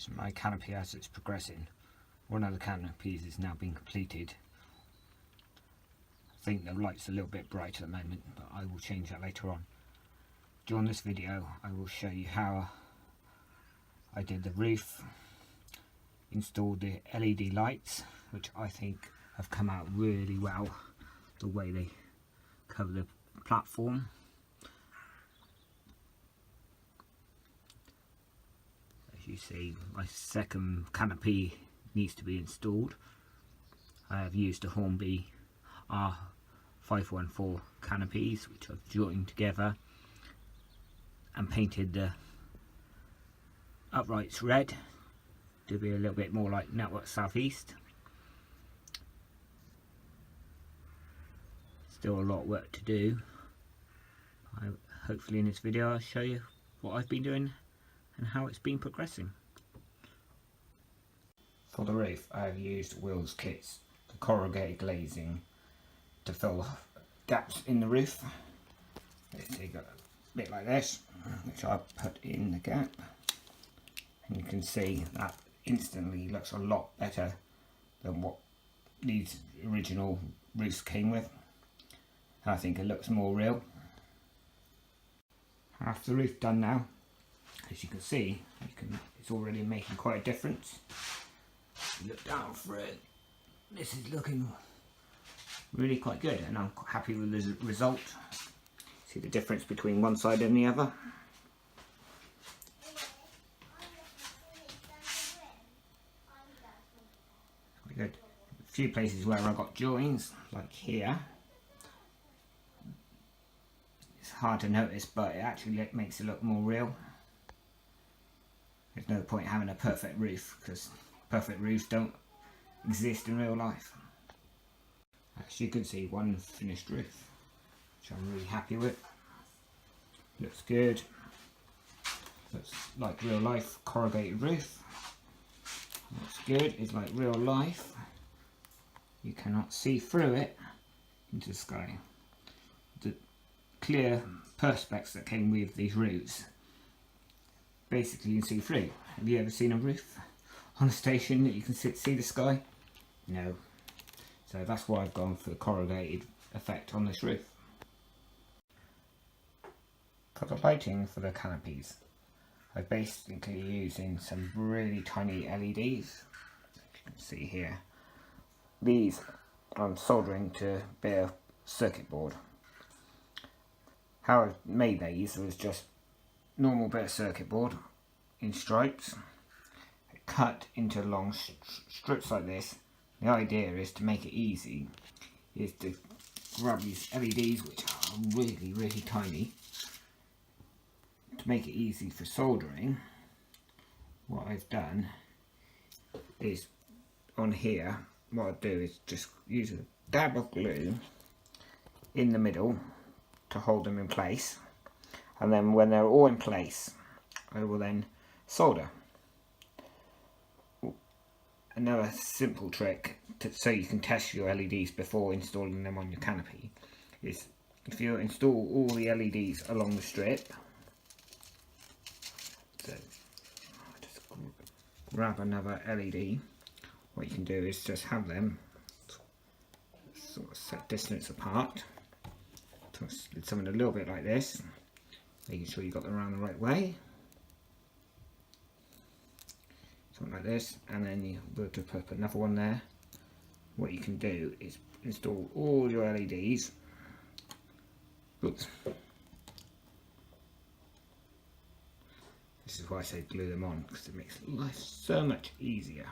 It's my canopy as it's progressing. One of the canopies is now being completed. I think the light's a little bit bright at the moment, but I will change that later on. During this video I will show you how I did the roof, installed the LED lights, which I think have come out really well, the way they cover the platform. As you see, my second canopy needs to be installed. I have used the Hornby R514 canopies, which I've joined together and painted the uprights red to be a little bit more like Network Southeast. Still a lot of work to do. Hopefully in this video I'll show you what I've been doing and how it's been progressing. For the roof I have used Will's kits, the corrugated glazing, to fill gaps in the roof. Let's take a bit like this, which I put in the gap, and you can see that instantly looks a lot better than what these original roofs came with. I think it looks more real. Half the roof done now. As you can see, it's already making quite a difference. Look down for it. This is looking really quite good, and I'm quite happy with the result. See the difference between one side and the other. Quite good. A few places where I got joins, like here. It's hard to notice, but it actually makes it look more real. There's no point having a perfect roof, because perfect roofs don't exist in real life. As you can see, one finished roof, which I'm really happy with. Looks good. Looks like real life corrugated roof. Looks good. It's like real life. You cannot see through it into the sky. The clear perspex that came with these roofs, basically you can see through. Have you ever seen a roof on a station that you can see the sky? No. So that's why I've gone for the corrugated effect on this roof. For the lighting for the canopies, I'm basically using some really tiny LEDs. You can see here. These I'm soldering to bare circuit board. How I made these was just normal bare circuit board in stripes, cut into long strips like this. The idea is to make it easy, is to grab these LEDs, which are really, really tiny, to make it easy for soldering. What I've done is on here, what I'll do is just use a dab of glue in the middle to hold them in place, and then when they're all in place I will then solder. Another simple trick so you can test your LEDs before installing them on your canopy is, if you install all the LEDs along the strip, so just grab another LED, what you can do is just have them sort of set distance apart, slid something a little bit like this, making sure you got them around the right way. Something like this, and then you will just put another one there. What you can do is install all your LEDs. Oops. This is why I say glue them on, because it makes life so much easier.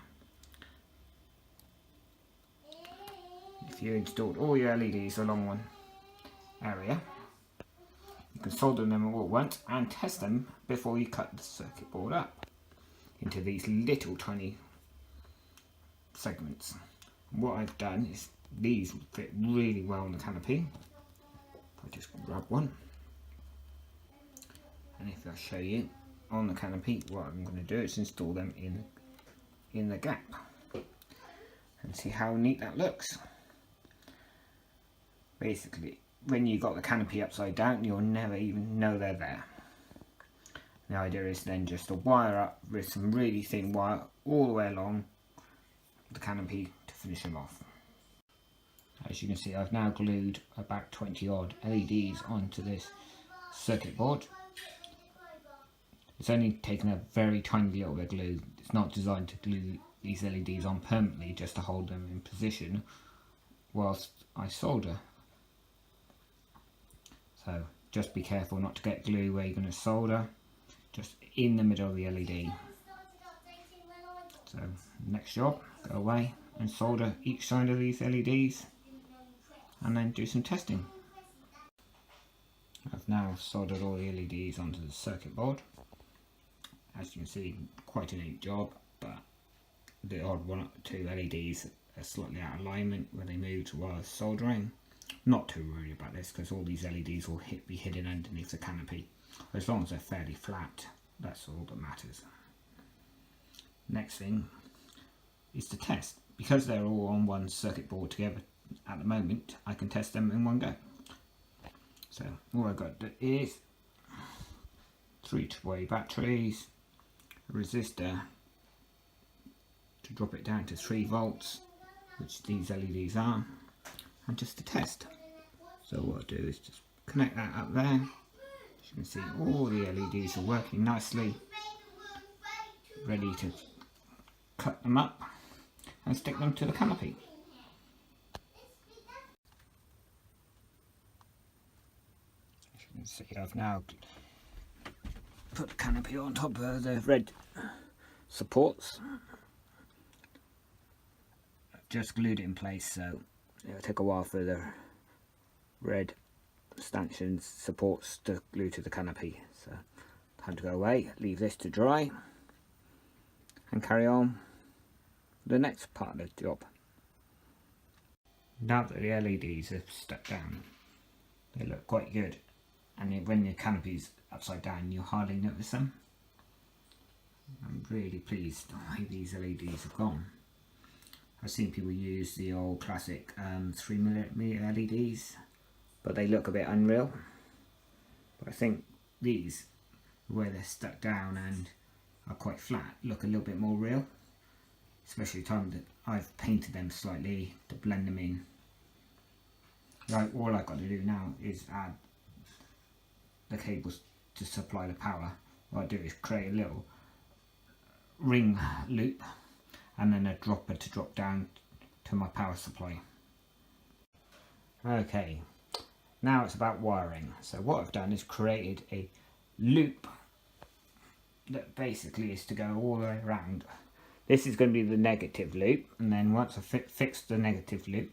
If you installed all your LEDs along one area, you can solder them all at once and test them before you cut the circuit board up into these little tiny segments. What I've done is these fit really well on the canopy. I just grab one, and if I show you on the canopy, what I'm going to do is install them in the gap and see how neat that looks. Basically, when you've got the canopy upside down, you'll never even know they're there. The idea is then just to wire up with some really thin wire all the way along the canopy to finish them off. As you can see, I've now glued about 20 odd LEDs onto this circuit board. It's only taken a very tiny little bit of glue. It's not designed to glue these LEDs on permanently, just to hold them in position whilst I solder. So just be careful not to get glue where you're going to solder, just in the middle of the LED. So next job, go away and solder each side of these LEDs and then do some testing. I've now soldered all the LEDs onto the circuit board. As you can see, quite a neat job, but the odd one or two LEDs are slightly out of alignment where they moved while soldering. Not too worried about this because all these LEDs will be hidden underneath the canopy. As long as they're fairly flat, that's all that matters. Next thing is to test. Because they're all on one circuit board together at the moment, I can test them in one go. So all I've got to do is 3 AAA batteries, a resistor to drop it down to 3 volts, which these LEDs are, and just to test. So what I'll do is just connect that up there. As you can see, all the LEDs are working nicely, ready to cut them up and stick them to the canopy. As you can see, I've now put the canopy on top of the red supports. I've just glued it in place, so it'll take a while for the red stanchions supports to glue to the canopy. So time to go away, leave this to dry and carry on the next part of the job. Now that the LEDs are stuck down, they look quite good, and when your canopy's upside down you hardly notice them. I'm really pleased the way these LEDs have gone. I've seen people use the old classic 3mm LEDs, but they look a bit unreal. But I think these, where they're stuck down and are quite flat, look a little bit more real. Especially the time that I've painted them slightly to blend them in. Right, all I've got to do now is add the cables to supply the power. What I do is create a little ring loop and then a dropper to drop down to my power supply. Okay, now it's about wiring. So what I've done is created a loop that basically is to go all the way around. This is going to be the negative loop, and then once I fix the negative loop,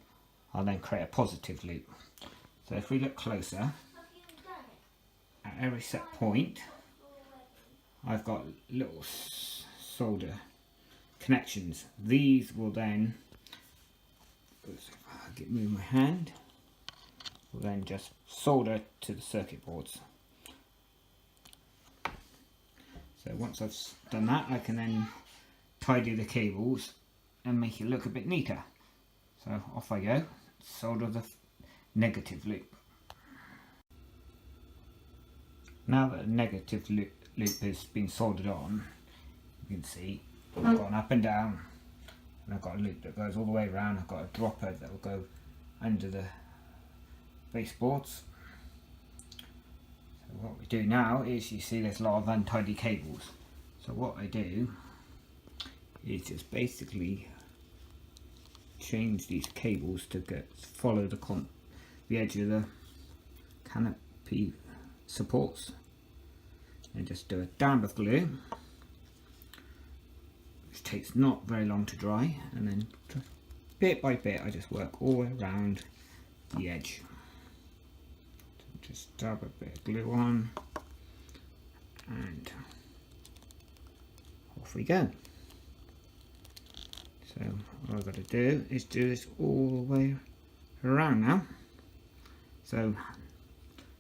I'll then create a positive loop. So if we look closer, at every set point, I've got little solder connections. These will then, if I move my hand, will then just solder to the circuit boards. So once I've done that, I can then tidy the cables and make it look a bit neater. So off I go, solder the negative loop. Now that the negative loop has been soldered on, you can see I've gone up and down, and I've got a loop that goes all the way around. I've got a dropper that will go under the baseboards. So what we do now is, you see there's a lot of untidy cables. So what I do is just basically change these cables to follow the edge of the canopy supports, and just do a dab of glue, which takes not very long to dry, and then bit by bit I just work all the way around the edge. So just dab a bit of glue on and off we go. So all I've got to do is do this all the way around now. So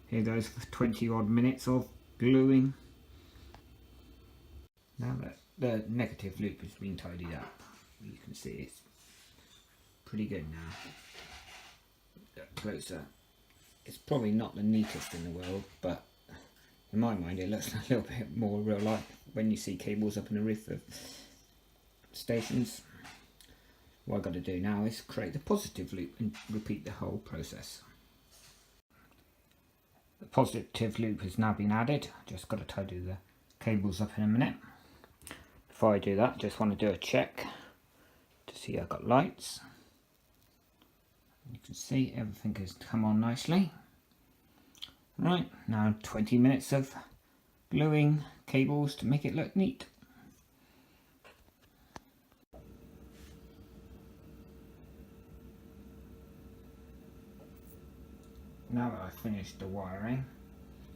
here goes for 20 odd minutes of gluing. Now that the negative loop has been tidied up, you can see it's pretty good now. Look closer. It's probably not the neatest in the world, but in my mind it looks a little bit more real life when you see cables up in the roof of stations. What I've got to do now is create the positive loop and repeat the whole process. The positive loop has now been added. Just got to tidy the cables up in a minute. Before I do that, just want to do a check to see I've got lights. You can see everything has come on nicely. Right, now 20 minutes of gluing cables to make it look neat. Now that I've finished the wiring,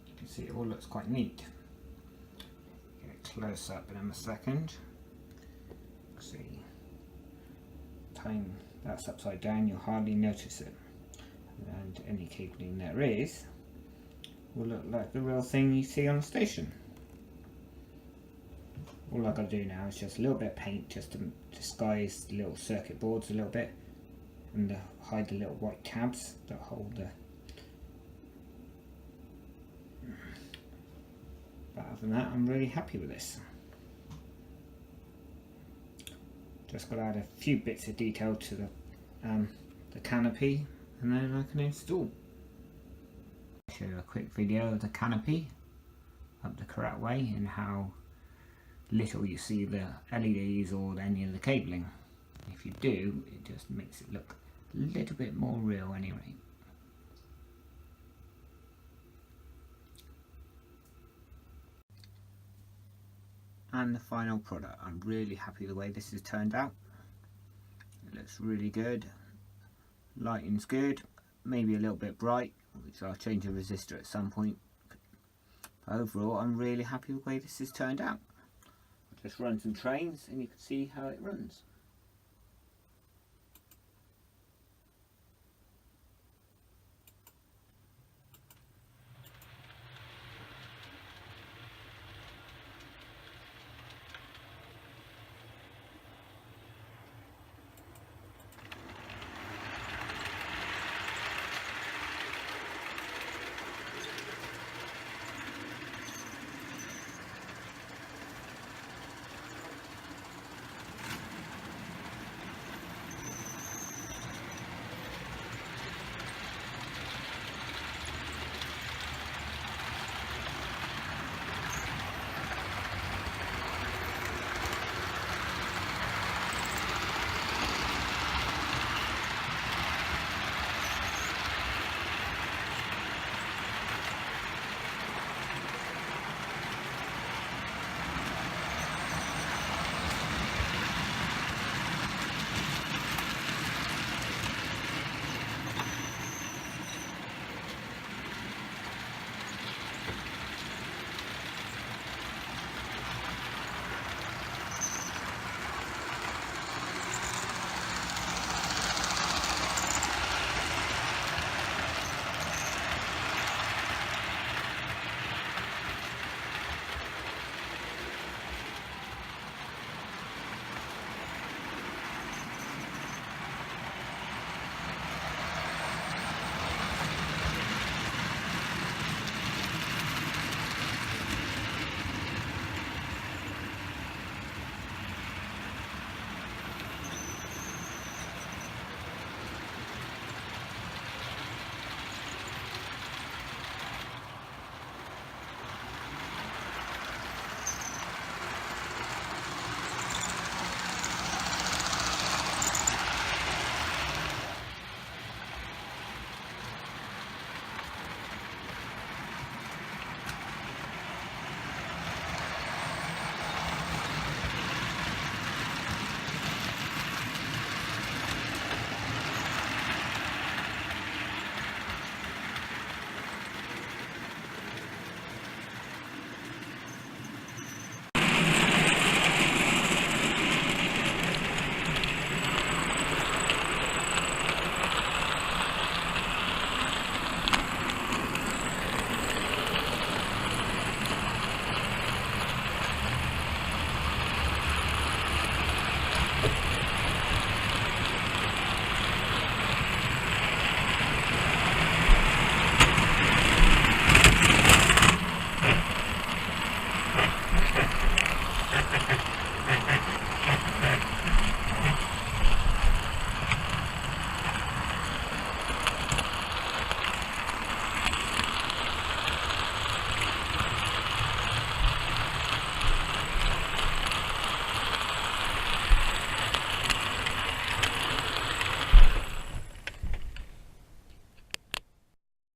you can see it all looks quite neat. Get it close up in a second. See, time that's upside down, you'll hardly notice it, and any cabling there is will look like the real thing you see on the station. All I've got to do now is just a little bit of paint just to disguise the little circuit boards a little bit and hide the little white tabs that hold the. But other than that, I'm really happy with this. Just got to add a few bits of detail to the canopy, and then I can install. I'll show you a quick video of the canopy up the correct way and how little you see the LEDs or any of the cabling. If you do, it just makes it look a little bit more real anyway. And the final product, I'm really happy the way this has turned out. It looks really good. Lighting's good, maybe a little bit bright, which I'll change the resistor at some point. But overall, I'm really happy with the way this has turned out. I'll just run some trains and you can see how it runs.